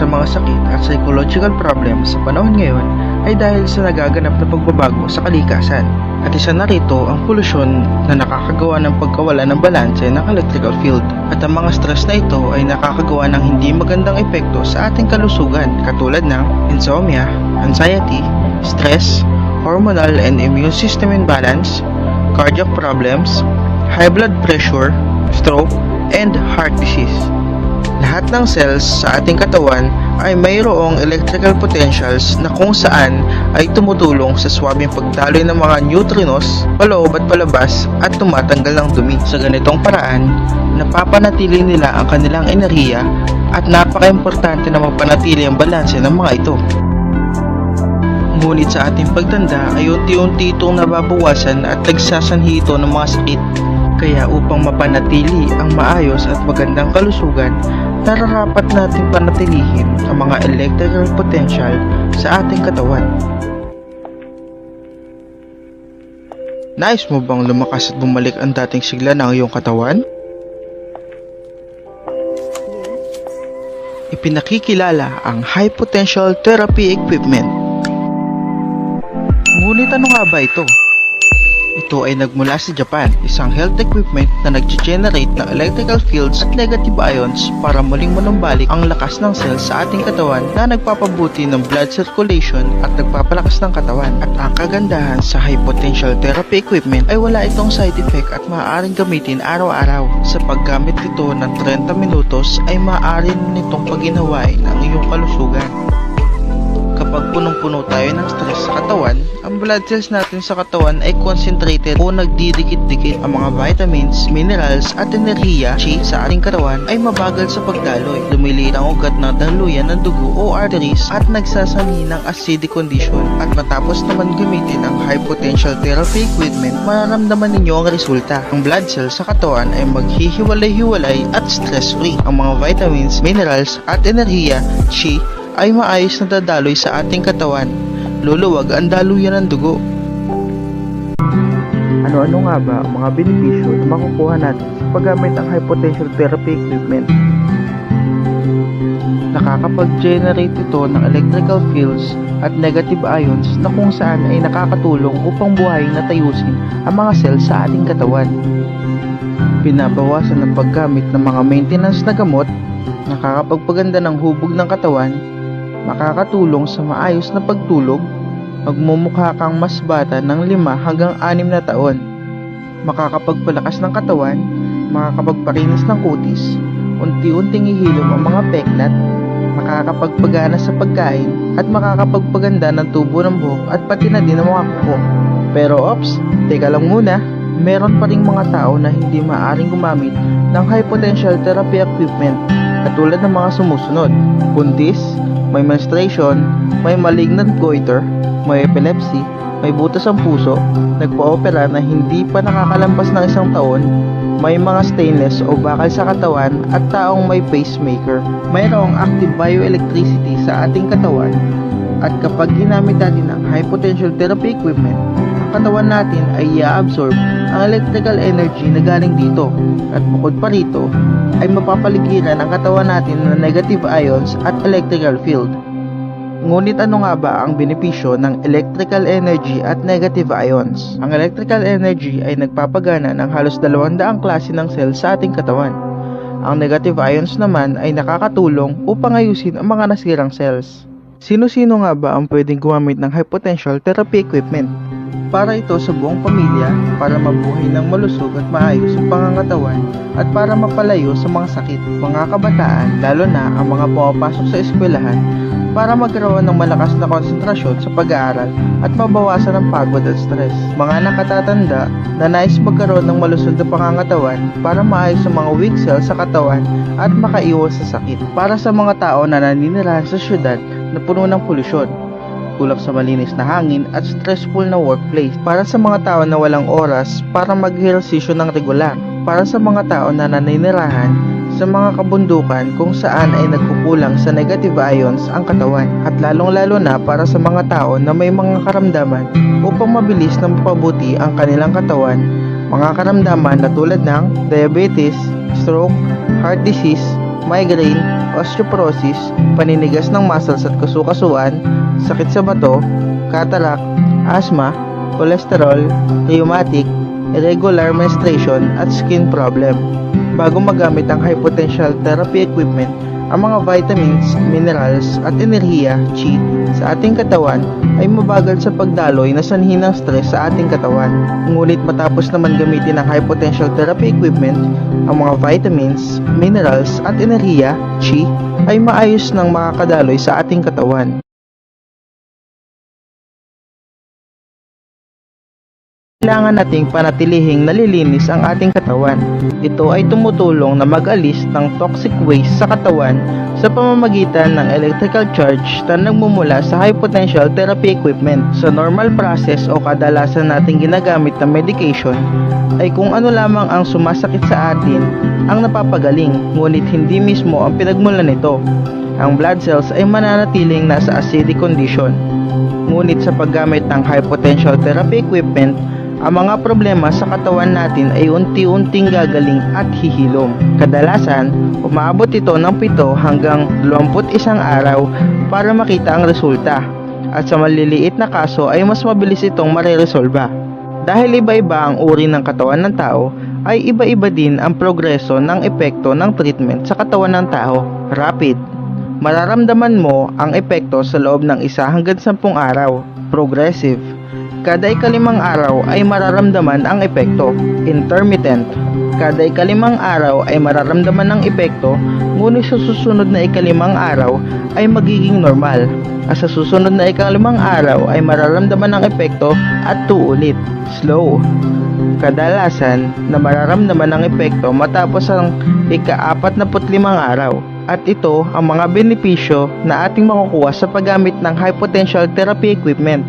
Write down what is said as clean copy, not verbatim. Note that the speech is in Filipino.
sa mga sakit at psychological problems sa panahon ngayon ay dahil sa nagaganap na pagbabago sa kalikasan. At isa na rito ang polusyon na nakakagawa ng pagkawala ng balanse ng electrical field. At ang mga stress na ito ay nakakagawa ng hindi magandang epekto sa ating kalusugan katulad ng insomnia, anxiety, stress, hormonal and immune system imbalance, cardiac problems, high blood pressure, stroke, and heart disease. Lahat ng cells sa ating katawan ay mayroong electrical potentials na kung saan ay tumutulong sa swabing pagdaloy ng mga neutrinos paloob at palabas at tumatanggal ng dumi. Sa ganitong paraan, napapanatili nila ang kanilang enerhiya at napaka-importante na mapanatili ang balanse ng mga ito. Ngunit sa ating pagtanda ay unti-unti itong nababawasan at nagsasanhi ito ng mga sakit. Kaya upang mapanatili ang maayos at magandang kalusugan, nararapat nating panatilihin ang mga electrical potential sa ating katawan. Nais mo bang lumakas at bumalik ang dating sigla ng iyong katawan? Ipinakikilala ang High Potential Therapy Equipment. Ngunit ano nga ba ito? Ito ay nagmula sa Japan, isang health equipment na nag-generate ng electrical fields at negative ions para muling manumbalik ang lakas ng cells sa ating katawan na nagpapabuti ng blood circulation at nagpapalakas ng katawan. At ang kagandahan sa high potential therapy equipment ay wala itong side effect at maaaring gamitin araw-araw. Sa paggamit nito ng 30 minutos ay maaari nitong paginawain ang iyong kalusugan. Kapag punong-puno tayo ng stress sa katawan, ang blood cells natin sa katawan ay concentrated o nagdidikit-dikit. Ang mga vitamins, minerals at enerhiya sa ating katawan ay mabagal sa pagdaloy. Lumiliit ang ugat ng daluyan ng dugo o arteries at nagsasanhi ng acidic condition. At matapos naman gamitin ang high potential therapy equipment, mararamdaman ninyo ang resulta. Ang blood cells sa katawan ay maghihiwalay-hiwalay at stress-free. Ang mga vitamins, minerals at enerhiya, ay maayos na dadaloy sa ating katawan. Luluwag ang daluyan ng dugo. Ano-ano nga ba ang mga benepisyo na makukuha natin sa paggamit ng high potential therapy equipment? Nakakapag-generate ito ng electrical fields at negative ions na kung saan ay nakakatulong upang buhayin at ayusin ang mga cells sa ating katawan. Binabawasan ng paggamit ng mga maintenance na gamot, nakakapagpaganda ng hubog ng katawan, makakatulong sa maayos na pagtulog, magmumukha kang mas bata ng 5 hanggang 6 na taon, makakapagpalakas ng katawan, makakapagparinis ng kutis, unti-unting ihilom ang mga peklat, makakapagpagana sa pagkain, at makakapagpaganda ng tubo ng buhok at pati na din ng mga kuko. Pero ops, teka lang muna, meron pa ring mga tao na hindi maaaring gumamit ng high potential therapy equipment katulad ng mga sumusunod: buntis, may menstruation, may malignant goiter, may epilepsy, may butas ang puso, nagpa-opera na hindi pa nakakalampas ng 1 taon, may mga stainless o bakal sa katawan at taong may pacemaker. Mayroong active bioelectricity sa ating katawan at kapag ginamit natin ang high potential therapy equipment, ang katawan natin ay i-absorb ang electrical energy na galing dito at bukod pa rito ay mapapaligiran ang katawan natin ng negative ions at electrical field. Ngunit ano nga ba ang benepisyo ng electrical energy at negative ions? Ang electrical energy ay nagpapagana ng halos 200 klase ng cells sa ating katawan. Ang negative ions naman ay nakakatulong upang ayusin ang mga nasirang cells. Sino-sino nga ba ang pwedeng gumamit ng high potential therapy equipment? Para ito sa buong pamilya, para mabuhay ng malusog at maayos ang pangangatawan at para mapalayo sa mga sakit. Mga kabataan, lalo na ang mga pumapasok sa eskwelahan, para magkaroon ng malakas na konsentrasyon sa pag-aaral at mabawasan ang pagod at stress. Mga nakatatanda na nais magkaroon ng malusog na pangangatawan para maayos ang mga weak cells sa katawan at makaiwas sa sakit. Para sa mga tao na naninirahan sa syudad na puno ng polusyon, kulang sa malinis na hangin at stressful na workplace. Para sa mga tao na walang oras para mag-ehersisyo ng regular. Para sa mga tao na naninirahan sa mga kabundukan kung saan ay nagkukulang sa negative ions ang katawan. At lalong-lalo na para sa mga tao na may mga karamdaman upang mabilis na mapabuti ang kanilang katawan. Mga karamdaman na tulad ng diabetes, stroke, heart disease, migraine, osteoporosis, paninigas ng muscles at kasukasuan, sakit sa bato, cataract, asthma, cholesterol, rheumatic, irregular menstruation at skin problem. Bago magamit ang high potential therapy equipment, ang mga vitamins, minerals at enerhiya, chi, sa ating katawan ay mabagal sa pagdaloy na sanhi ng stress sa ating katawan. Ngunit matapos naman gamitin ang high potential therapy equipment, ang mga vitamins, minerals at enerhiya, chi, ay maayos nang makakadaloy sa ating katawan. Kailangan nating panatilihing nalilinis ang ating katawan. Ito ay tumutulong na mag-alis ng toxic waste sa katawan sa pamamagitan ng electrical charge na nagmumula sa high potential therapy equipment. Sa normal process o kadalasan nating ginagamit na medication ay kung ano lamang ang sumasakit sa atin ang napapagaling, ngunit hindi mismo ang pinagmulan nito. Ang blood cells ay mananatiling nasa acidic condition. Ngunit sa paggamit ng high potential therapy equipment, ang mga problema sa katawan natin ay unti-unting gagaling at hihilom. Kadalasan, umaabot ito ng 7 hanggang 21 araw para makita ang resulta. At sa maliliit na kaso ay mas mabilis itong mareresolba. Dahil iba-iba ang uri ng katawan ng tao, ay iba-iba din ang progreso ng epekto ng treatment sa katawan ng tao. Rapid. Mararamdaman mo ang epekto sa loob ng 1 hanggang 10 araw. Progressive. Kada 5 araw ay mararamdaman ang epekto. Intermittent. Kada 5 araw ay mararamdaman ang epekto, ngunit sa susunod na 5 araw ay magiging normal. At sa susunod na 5 araw ay mararamdaman ang epekto at 2 ulit. Slow. Kadalasan na mararamdaman ang epekto matapos ang 45 araw. At ito ang mga benepisyo na ating makukuha sa paggamit ng high potential therapy equipment.